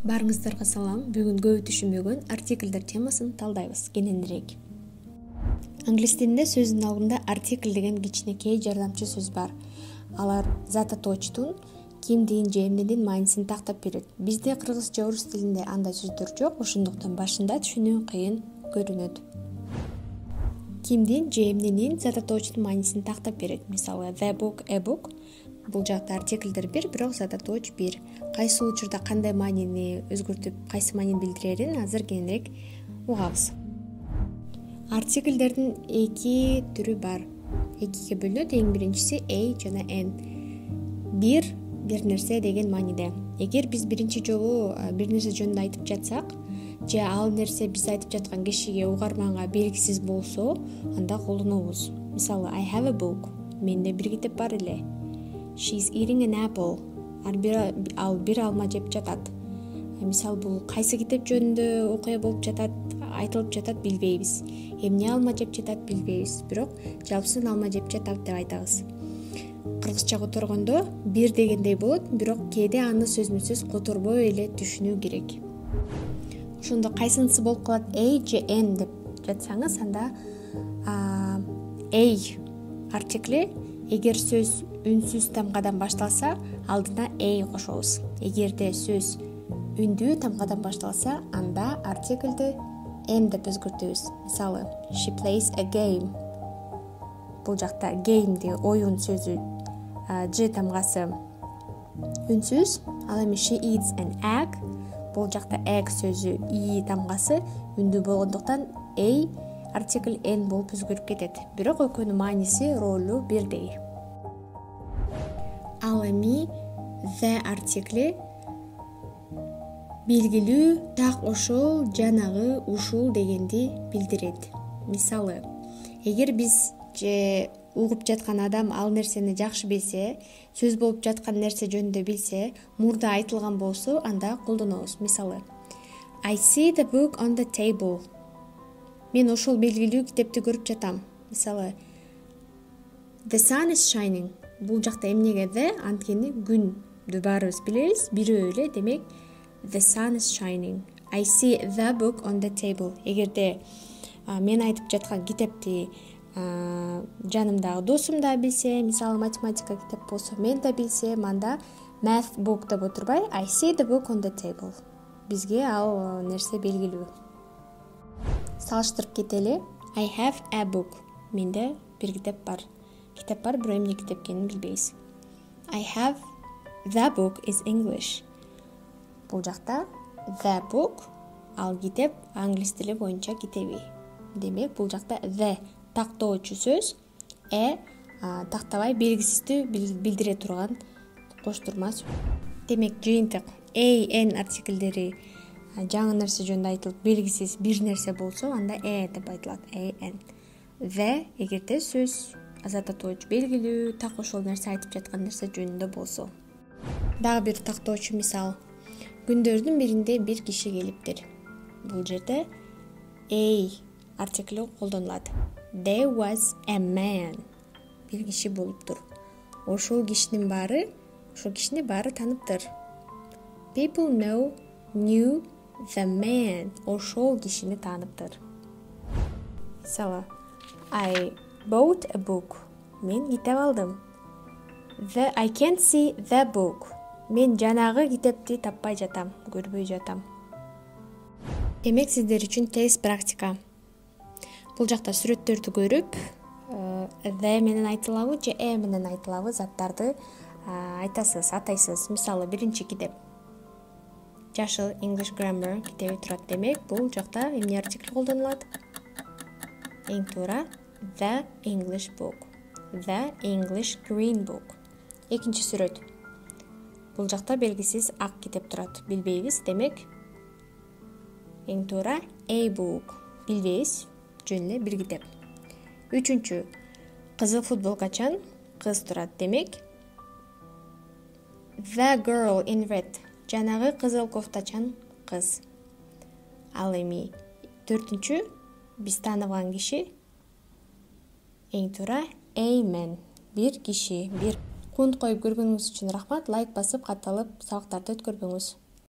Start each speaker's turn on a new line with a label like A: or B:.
A: Барыңыздарга салам. Бүгүн көп түшүнбөгөн артиклдер темасын талдайбыз кененирээк. Англис тилинде сөздүн алдында артикль деген кичинекей жардамчы сөз бар. Алар зататочтун кимдин же эмнедин маанисин тактап берет. Бизде кыргыз же орус тилинде андай сөздөр жок, ошондуктан башында түшүнүү кыйын көрүнөт. Кимдин же эмненин зататочтун маанисин тактап берет. Мисалы, the book, a book. Бул жакта артиклдер бирок зататоч бир. Кайсы учурда кандай маанини өзгөртүп, кайсы маанини билдирерин азыр кененирээк угабыз. Артиклдердин эки түрү бар. Экиге бөлүнөт. Эң биринчиси a жана n. Бир нерсе деген мааниде. Эгер биз биринчи жолу бир нерсе жөнүндө айтып жатсак, же ал нерсе биз айтып жаткан кишиге, угарманга белгисиз болсо, анда колдонобуз. Мисалы, I have a book. Менде бир китеп бар эле. She's eating an apple. Ал бир алма жеп жатат. Мисалы, бул кайсы китеп жөнүндө окуя болуп жатат, айтылып жатат билбейбиз. Эмне алма жеп жатат билбейбиз, бирок жалпысын алма жеп жатат деп айтабыз. Кыргызча которгондо бир дегендей болот, бирок кээде аны сөзмө сөз которбой эле түшүнүү керек. Ошондо кайсынысы болуп калат, a же n деп жатсаңыз, анда a артикли эгер сөз үнсүз тамгадан башталса, алдына a кошобуз. Эгерде сөз үндүү тамгадан башталса, анда артиклди n деп өзгөртөбүз. Мисалы, she plays a game. Бул жакта game'ди оюн сөзү ж тамгасы үнсүз. Ал эми she eats an egg. Бул жакта egg сөзү и тамгасы үндүү болгондуктан a артикль n болуп өзгөрүп кетет. Бирок экөөнүн мааниси, ролу бирдей. Ал эми the артикли белгилүү, так ошол, жанагы, ушул дегенди билдирет. Мисалы, эгер биз же угуп жаткан адам ал нерсени жакшы билсе, сөз болуп жаткан нерсе жөнүндө билсе, мурда айтылган болсо, анда колдонобуз. Мисалы, I see the book on the table. Мен ошол белгилүү китепти көрүп жатам. Мисалы, the sun is shining. Бул жакта эмнеге the? Анткени күндү баарыбыз билебиз, бирөө эле, демек the sun is shining. I see the book on the table. Эгерде мен айтып жаткан китепти жанымдагы досум да билсе, мисалы математика китеп болсо, мен да билсем, анда math book деп отурбай, I see the book on the table. Бизге ал нерсе белгилүү. Салыштырып кетели. I have a book. Менде бир китеп бар. Китеп бар, бирок эмне китеп экенин билбейбиз. I have the book is English. Бул жакта the book, ал китеп англис тили боюнча китеби. Демек, бул жакта the тактоочу сөз, тактабай белгисизди билдире турган коштурма сөз. Демек, жыйынтык a, n артиклдери жаңы нерсе жөнүндө айтылып, белгисиз бир нерсе болсо, анда деп айтылат, a, n. The эгерде сөз зататоочу белгилүү, так ошол нерсе айтып жаткан нерсе жөнүндө болсо. Дагы бир тактоочу мисал. Күндөрдүн биринде бир киши келиптир. Бул жерде a артикли колдонулат. There was a man. Бир киши болуптур. Ошол кишини баары таныптыр. People knew the man. Ошол кишини тааныптыр. Мисалы, I bought a book. Мен китеп алдым. I can't see the book. Мен жанагы китепти таппай жатам, көрбөй жатам. Демек, сиздер үчүн тест практика. Бул жакта сүрөттөрдү көрүп, the менен айтылабы же менен айтылабы заттарды атайсыз. Мисалы, биринчи китеп. Жашыл English Grammar китеби турат. Демек, бул жакта эмне артикл колдонулат? Эң туура the English book. The English Green book. Экинчи сүрөт. Бул жакта белгисиз ак китеп турат. Билбейбиз, демек эң туура a book. Билбейбиз, жөн эле бир китеп. Үчүнчү. Кызыл футболкачан кыз турат. Демек the girl in red. Жанагы кызыл кофтачан кыз. Ал эми төртүнчү. Биз тааныган киши эң туура a man. Бир киши, бир. Кунт коюп көргөнүңүз үчүн рахмат. Лайк басып, катталып, сабактарды өткөрбөңүз.